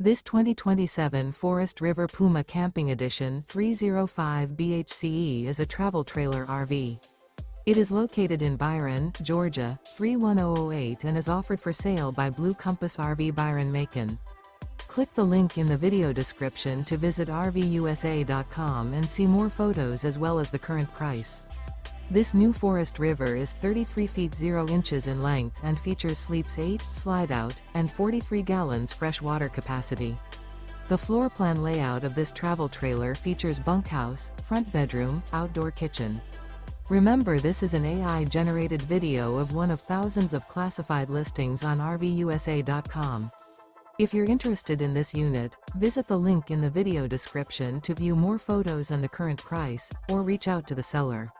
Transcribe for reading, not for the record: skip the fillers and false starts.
This 2027 Forest River Puma Camping Edition 305 BHCE is a travel trailer RV. It is located in Byron, Georgia, 31008 and is offered for sale by Blue Compass RV Byron-Macon. Click the link in the video description to visit RVUSA.com and see more photos as well as the current price. This new Forest River is 33 feet 0 inches in length and features sleeps 8, slide-out, and 43 gallons fresh water capacity. The floor plan layout of this travel trailer features bunkhouse, front bedroom, outdoor kitchen. Remember, this is an AI-generated video of one of thousands of classified listings on RVUSA.com. If you're interested in this unit, visit the link in the video description to view more photos and the current price, or reach out to the seller.